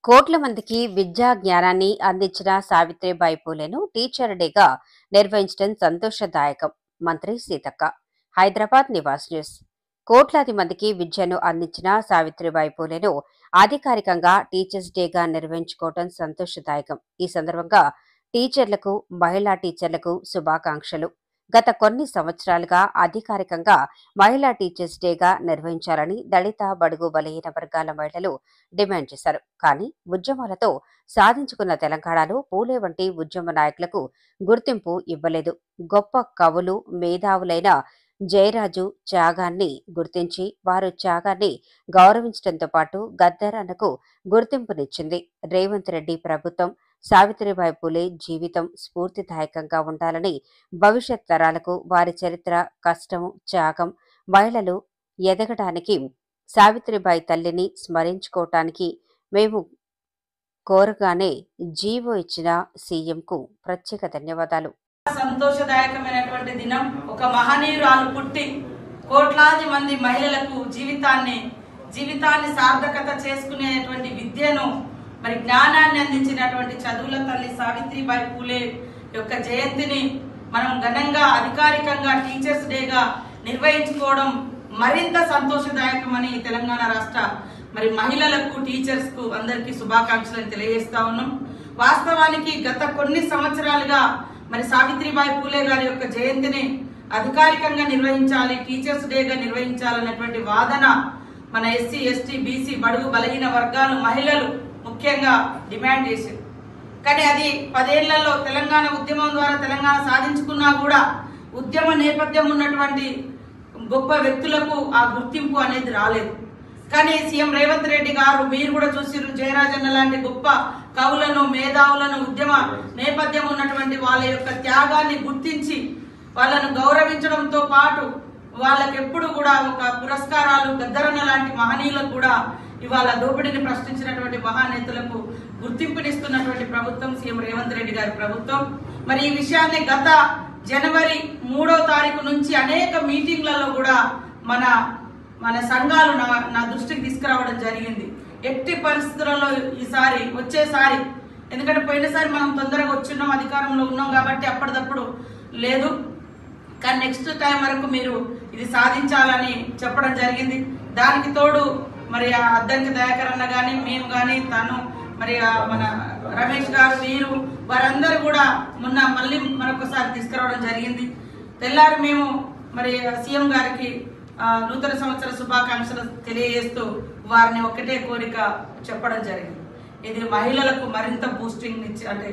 కోట్ల మందికి విద్యా జ్ఞానాన్ని అందించిన సావిత్రిబాయి పూలేను టీచర్ డేగా నిర్వహించడం సంతోషదాయకం. మంత్రి సీతక్క, హైదరాబాద్ నివాస్ న్యూస్. కోట్లాది మందికి విద్యను అందించిన సావిత్రిబాయి పూలేను అధికారికంగా టీచర్స్ డేగా నిర్వహించుకోవడం సంతోషదాయకం. ఈ సందర్భంగా టీచర్లకు, మహిళా టీచర్లకు శుభాకాంక్షలు. గత కొన్ని సంవత్సరాలుగా అధికారికంగా మహిళా టీచర్స్ డేగా నిర్వహించాలని దళిత, బడుగు, బలహీన వర్గాల మహిళలు డిమాండ్ చేశారు. కానీ ఉద్యమాలతో సాధించుకున్న తెలంగాణలో పూలే వంటి ఉద్యమ నాయకులకు గుర్తింపు ఇవ్వలేదు. గొప్ప కవులు, మేధావులైన జయరాజు త్యాగాన్ని గుర్తించి వారు త్యాగాన్ని గౌరవించడంతో పాటు గద్దరన్నకు గుర్తింపునిచ్చింది. రేవంత్ రెడ్డి ప్రభుత్వం సావిత్రిబాయి పూలే జీవితం స్ఫూర్తిదాయకంగా ఉండాలని, భవిష్యత్ తరాలకు వారి చరిత్ర, కష్టం, త్యాగం, మహిళలు ఎదగడానికి సావిత్రిబాయి తల్లిని స్మరించుకోవటానికి మేము కోరగానే జీవో ఇచ్చిన సీఎంకు ప్రత్యేక ధన్యవాదాలు. సంతోషదాయకమైనటువంటి దినం. ఒక మహనీయురాలు పుట్టి కోట్లాది మంది మహిళలకు జీవితాన్ని సార్థకత చేసుకునేటువంటి విద్యను, మరి జ్ఞానాన్ని అందించినటువంటి చదువుల తల్లి సావిత్రిబాయి పూలే యొక్క జయంతిని మనం ఘనంగా అధికారికంగా టీచర్స్ డేగా నిర్వహించుకోవడం మరింత సంతోషదాయకమని తెలంగాణ రాష్ట్ర మరి మహిళలకు, టీచర్స్ కు అందరికీ శుభాకాంక్షలను తెలియజేస్తా ఉన్నాం. వాస్తవానికి గత కొన్ని సంవత్సరాలుగా మరి సావిత్రిబాయి పూలే గారి యొక్క జయంతిని అధికారికంగా నిర్వహించాలి, టీచర్స్ డేగా నిర్వహించాలన్నటువంటి వాదన మన ఎస్సీ, ఎస్టీ, బీసీ, బడుగు, బలహీన వర్గాలు, మహిళలు ముఖ్యంగా డిమాండ్ చేశారు. కానీ అది 10 ఏళ్లలో తెలంగాణ ఉద్యమం ద్వారా తెలంగాణ సాధించుకున్నా కూడా ఉద్యమ నేపథ్యం ఉన్నటువంటి గొప్ప వ్యక్తులకు ఆ గుర్తింపు అనేది రాలేదు. కానీ సీఎం రేవంత్ రెడ్డి గారు, మీరు కూడా చూసిరు, జయరాజన్న లాంటి గొప్ప కవులను, మేధావులను, ఉద్యమ నేపథ్యం ఉన్నటువంటి వాళ్ళ యొక్క త్యాగాన్ని గుర్తించి వాళ్ళను గౌరవించడంతో పాటు వాళ్ళకి ఎప్పుడు కూడా ఒక పురస్కారాలు, గద్దరన్న లాంటి మహనీయులకు కూడా ఇవాళ దోపిడీని ప్రశ్నించినటువంటి మహానేతలకు గుర్తింపునిస్తున్నటువంటి ప్రభుత్వం సీఎం రేవంత్ రెడ్డి గారి ప్రభుత్వం. మరి ఈ విషయాన్ని గత జనవరి 3వ తారీఖు నుంచి అనేక మీటింగ్లలో కూడా మన సంఘాలు నా దృష్టికి తీసుకురావడం జరిగింది. ఎట్టి పరిస్థితులలో వచ్చేసారి ఎందుకంటే పోయినసారి మనం తొందరగా వచ్చిన్నాం, అధికారంలో ఉన్నాం కాబట్టి అప్పటిదప్పుడు లేదు, కానీ నెక్స్ట్ టైం వరకు మీరు ఇది సాధించాలని చెప్పడం జరిగింది. దానికి తోడు మరి అద్దంకి దయాకర్ అన్న కానీ, మేము కానీ, తను మరి మన రమేష్ గారు, వీరు వారందరూ కూడా మొన్న మళ్ళీ మరొకసారి తీసుకురావడం జరిగింది. తెల్లారి మేము మరి సీఎం గారికి నూతన సంవత్సర శుభాకాంక్షలు తెలియజేస్తూ వారిని ఒకటే కోరిక చెప్పడం జరిగింది. ఇది మహిళలకు మరింత బూస్టింగ్ ఇచ్చి, అంటే